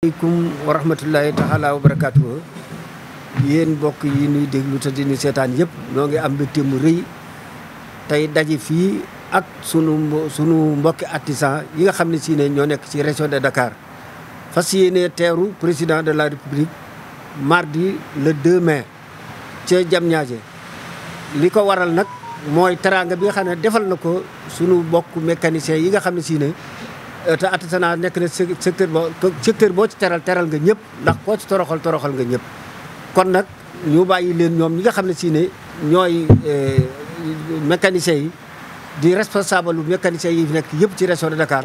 Assalamualaikum warahmatullahi taala wabarakatuh. Yéen mbokk yi ñuy déglu te di ñu seetaan yëpp ñoo ngi am mbégte mu rëy tey daje fii ak sunu mbokki artisan yi nga xam ne si ne ñoo nekk ci région de Dakar fas yéene teeru président de la République mardi le 2 mai ca Diamniadio. li ko waral nag mooy teraanga bi nga xam ne defal na ko sunu mbokk mécanicien yi nga xam ne si ne te artisanat nekk na secteur boo ci teral nga ñëpp ndax koo ci toroxal nga ñëpp. kon nag ñu bàyyi leen ñoom ñi nga xam ne si ne ñooy mécaniciens yi di responsable lu mécaniciens yi nekk yëpp ci région de Dakar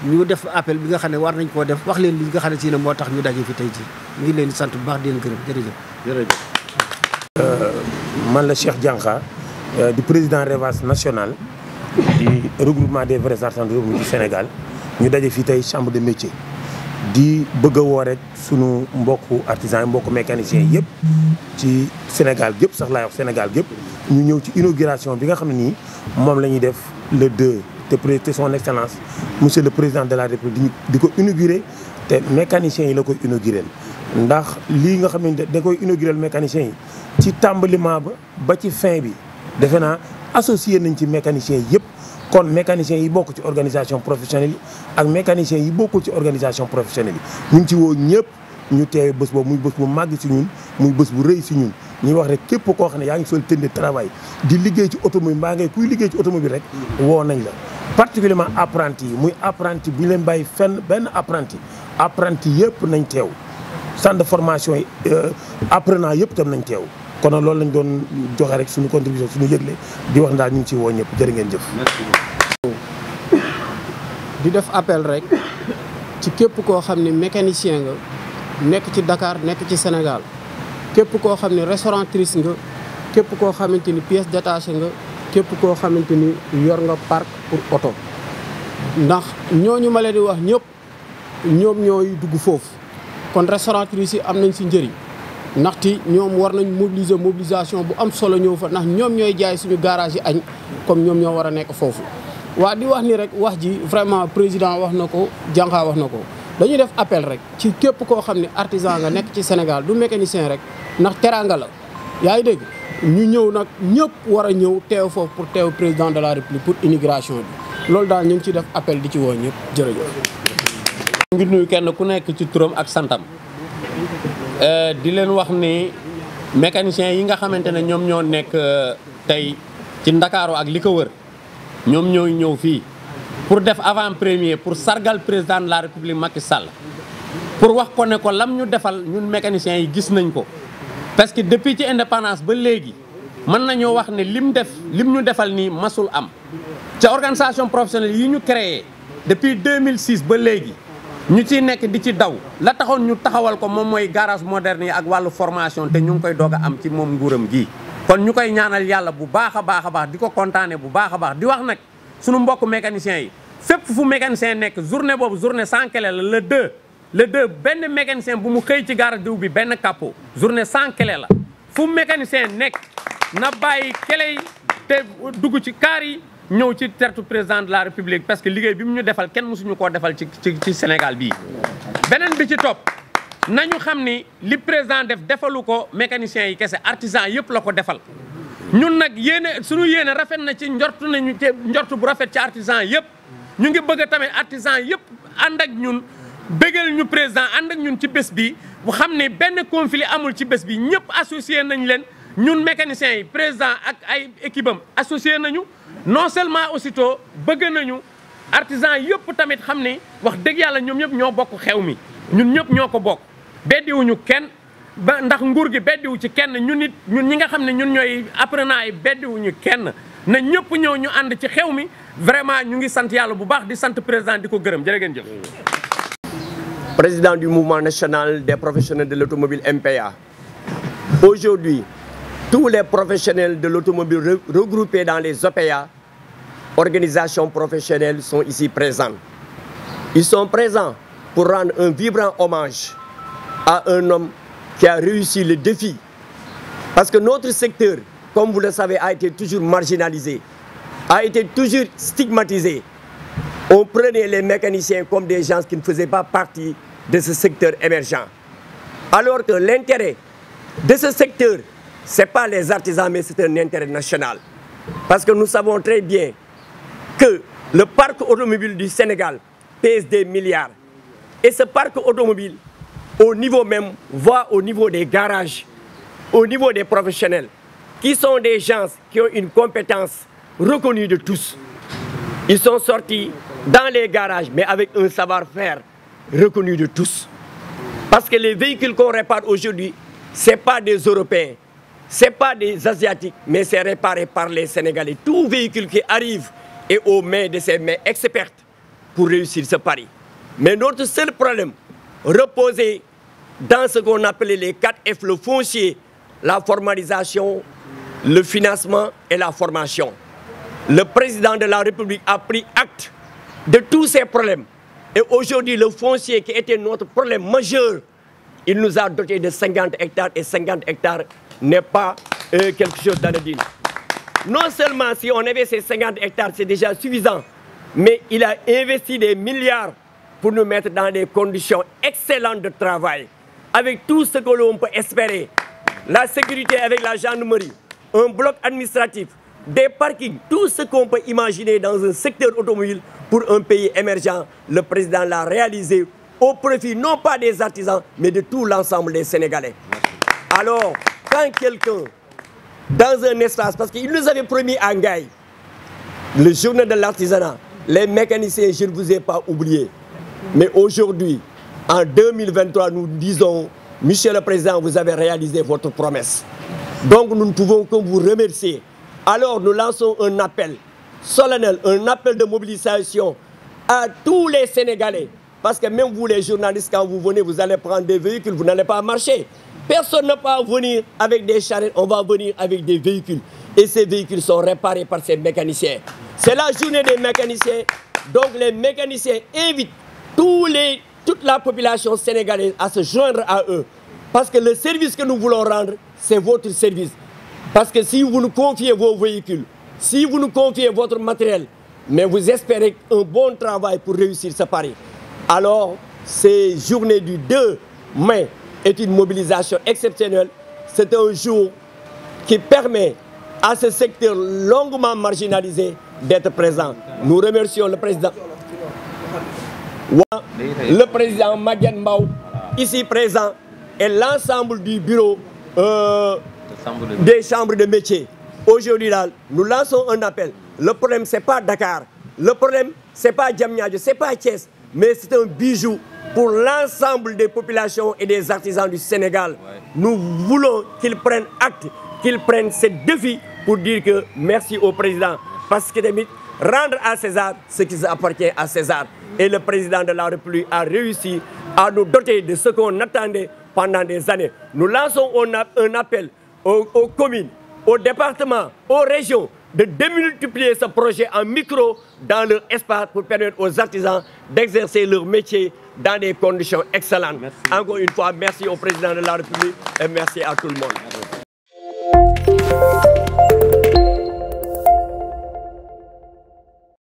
ñu def appel bi nga xam ne war nañ koo def wax leen li nga xam ne si ne moo tax ñu daje fi tey jii ñu ngi leen di sant bu baax di leen gërëm jërëjëf. man la Cheikh Diankha di président REVAS national di regroupement des vrais artisans du Sénégal ñu daje fii tey chambre de métier di bëgg a woo rek sunu mbokku artisans yi mbokku mécaniciens yëpp ci Sénégal gépp sax laay wax Sénégal gépp ñu ñëw ci inauguration bi nga xam ne nii moom la ñuy def le 2 te son excellence monsieur le président de la République di ko inauguré te mécaniciens yi la koy inauguré ndax lii nga xam ne da koy inauguré mécaniciens yi ci tàmbaliment ba ci fin bi defe naa associé nañ ci mécaniciens yëpp. kon mécaniciens yi bokk ci organisation professionnelle yi ak mécaniciens yi bokkul ci organisation professionnelle yi ñu ngi ci woo ñëpp ñu teewe bés boobu muy bés bu màgg si ñun muy bés bu rëy si ñun ñuy wax rek képp koo xam ne yaa ngi sol tenue de travail di liggéey ci automobile mbaa ngay kuy liggéey ci automobile rek woo nañ la particulièrement apprenti yi muy apprenti bu ñu leen bàyyi fenn benn apprenti yëpp nañ teew centre de formation yi apprenant yëpp tam nañ teew kon nag loolu lañ doon joxe rek suñu contribution suñu yëgle di wax daal ñu ngi ciy woo ñëpp jërë ngeen jëf. di def appel rek ci képp koo xam ne mécanicien nga nekk ci Dakar nekk ci Sénégal képp koo xam ne restauratrice nga képp koo xamante ni pièce détachée nga képp koo xamante ni yor nga parc pour oto. ndax ñooñu ma leen di wax ñëpp ñoom ñooy dugg foofu kon restauratrice yi am nañ si njëriñ. ndaxte ñoom war nañ mobilisation bu am solo ñëw fa ndax ñoom ñooy jaay suñu garage yi añ comme ñoom ñoo war a nekk foofu. waa di wax ni rek wax ji vraiment président wax na ko Diankha wax na ko dañuy def appel rek ci képp koo xam ne artisan nga nekk ci Sénégal du mécanicien rek ndax teraanga la. yaa ngi dégg ñu ñëw nag ñëpp war a ñëw teew foofu pour teew président de la République pour inauguration bi loolu daal ñu ngi ciy def appel di ci woo ñëpp jërëjëf. ngi nuyu kenn ku nekk ci turam ak santam. di leen wax ni mécaniciens yi nga xamante ne ñoom ñoo nekk tey ci Ndakaaru ak li ko wër ñoom ñooy ñëw fii pour def avant-première pour sargal président de la République Macky Sall pour wax ko ne ko lam ñu defal ñun mécaniciens yi gis nañ ko. parce que depuis ci indépendance ba léegi mën nañoo wax ne lim ñu defal nii masul am ca organisation professionnelle yi ñu créé depuis 2006 ba léegi. ñu ciy nekk di ci daw la taxoon ñu taxawal ko moom mooy garage moderne yi ak wàllu formation te ñu ngi koy doog a am ci moom nguuram gii. kon ñu koy ñaanal yàlla bu baax a baax di ko kontaane bu baax a baax di wax nag sunu mbokk mécaniciens yi fépp fu mécanicien nekk journée boobu journée sans clé la le 2 benn mécanicien bu mu xëy ci garage diw bi benn capot journée sans clé la fu mécanicien nekk na bàyyi clé yi te dugg ci kaar yi. ñëw ci tertu président de la République parce que liggéey bi mu ñu defal kenn mësuñu koo defal ci Sénégal bii. beneen bi ci topp nañu xam ni li président defalu ko mécaniciens yi kese artisan yëpp la ko defal ñun nag suñu yéene rafet na ci njort bu rafet ci artisan yëpp ñu ngi bëgg a tamit artisan yëpp ànd ak ñun bégal ñu président ànd ak ñun ci bés bi bu xam ne benn conflit amul ci bés bi ñëpp associé nañ leen ñun mécaniciens yi président ak ay équipe am associé nañu. non seulement aussitôt bëgg nañu artisan yëpp tamit xam ni wax dëgg yàlla ñoom ñëpp ñoo bokk xew mi ñun ñëpp ñoo ko bokk beddiwuñu kenn ba ndax nguur gi beddiwu ci kenn ñun ñi nga xam ne ñun ñooy apprenant yi beddiwuñu kenn na ñëpp ñëw ñu ànd ci xew mi vraiment ñu ngi sant yàlla bu baax di sant président di ko gërëm jërë ngeen jëf. Président du mouvement national des professionnels de l'automobile MPA. Aujourd'hui, tous les professionnels de l'automobile regroupés dans les OPA, organisations professionnelles, sont ici présents. Ils sont présents pour rendre un vibrant hommage à un homme qui a réussi le défi. Parce que notre secteur, comme vous le savez, a été toujours marginalisé, a été toujours stigmatisé. on prenait les mécaniciens comme des gens qui ne faisaient pas partie de ce secteur émergent. Alors que l'intérêt de ce secteur, ce n'est pas les artisans, mais c'est un intérêt national. Parce que nous savons très bien que le parc automobile du Sénégal pèse des milliards. Et ce parc automobile, au niveau même, va au niveau des garages, au niveau des professionnels, qui sont des gens qui ont une compétence reconnue de tous. Ils sont sortis dans les garages, mais avec un savoir-faire reconnu de tous. Parce que les véhicules qu'on répare aujourd'hui, ce n'est pas des Européens, ce n'est pas des Asiatiques, mais c'est réparé par les Sénégalais. Tout véhicule qui arrive est aux mains de ces mains expertes pour réussir ce pari. Mais notre seul problème reposait dans ce qu'on appelait les 4F, le foncier, la formalisation, le financement et la formation. Le président de la République a pris acte de tous ces problèmes. Et aujourd'hui, le foncier qui était notre problème majeur, il nous a doté de 50 hectares et 50 hectares n'est pas quelque chose d'anodin. Non seulement si on avait ces 50 hectares, c'est déjà suffisant, mais il a investi des milliards pour nous mettre dans des conditions excellentes de travail, avec tout ce que l'on peut espérer. La sécurité avec la gendarmerie, un bloc administratif, des parkings, tout ce qu'on peut imaginer dans un secteur automobile pour un pays émergent. Le président l'a réalisé au profit non pas des artisans, mais de tout l'ensemble des Sénégalais. Alors, quand quelqu'un, dans un espace, parce qu'il nous avait promis à Ngaï, le journée de l'artisanat, les mécaniciens, je ne vous ai pas oublié. Mais aujourd'hui, en 2023, nous disons, Monsieur le Président, vous avez réalisé votre promesse. Donc nous ne pouvons que vous remercier. Alors nous lançons un appel solennel, un appel de mobilisation à tous les Sénégalais. Parce que même vous les journalistes, quand vous venez, vous allez prendre des véhicules, vous n'allez pas marcher. Personne ne peut venir avec des charrettes, on va venir avec des véhicules. Et ces véhicules sont réparés par ces mécaniciens. C'est la journée des mécaniciens. Donc les mécaniciens invitent toute la population sénégalaise à se joindre à eux. Parce que le service que nous voulons rendre, c'est votre service. Parce que si vous nous confiez vos véhicules, si vous nous confiez votre matériel, mais vous espérez un bon travail pour réussir ce pari. Alors, ces journées du 2 mai est une mobilisation exceptionnelle. C'est un jour qui permet à ce secteur longuement marginalisé d'être présent. Nous remercions le président. Le président Maguette Mbao, ici présent, et l'ensemble du bureau des chambres de métier. Aujourd'hui, nous lançons un appel. Le problème, ce n'est pas Dakar. Le problème, ce n'est pas Diamniadio, ce n'est pas Thiès, mais c'est un bijou pour l'ensemble des populations et des artisans du Sénégal. Nous voulons qu'ils prennent acte, qu'ils prennent ce défi pour dire que merci au président. Parce que rendre à César ce qui appartient à César. Et le président de la République a réussi à nous doter de ce qu'on attendait pendant des années. Nous lançons un appel aux communes, aux départements, aux régions de démultiplier ce projet en micro dans leur espace pour permettre aux artisans d'exercer leur métier dans des conditions excellentes. Merci. Encore une fois, merci au président de la République et merci à tout le monde.